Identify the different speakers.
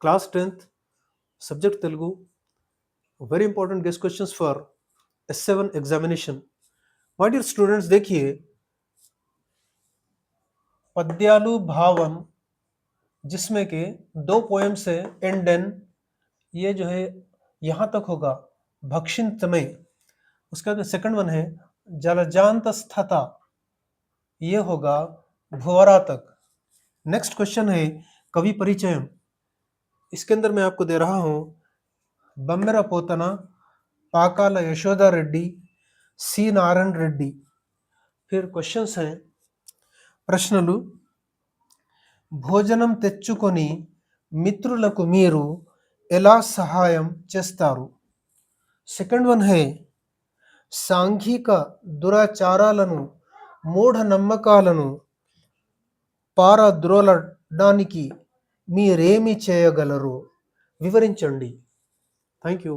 Speaker 1: Class 10th subject Telugu very important guest questions for S7 examination. My dear students, देखिए पद्यालु भावम जिसमें के 2 poems है एंड देन ये जो है यहाँ तक होगा भक्षिन तमय। उसका जो सेकंड वन है जलजांत स्थता, ये होगा भुवरा तक। नेक्स्ट क्वेश्चन है कवि परिचय। इसके अंदर मैं आपको दे रहा हूं बम्मेरा पोतना, पाकाला यशोदा रेड्डी, सी नारायण रेड्डी। फिर क्वेश्चंस हैं ప్రశ్నలు భోజనం తెచ్చుకొని మిత్రులకు మీరు ఎలా సహాయం చేస్తారు? సెకండ్ వన్ है సాంఘిక దురాచారాలను మూఢ నమ్మకాలను పారద్రోలడానికి మీరేమి చేయగలరు? వివరించండి. Thank you.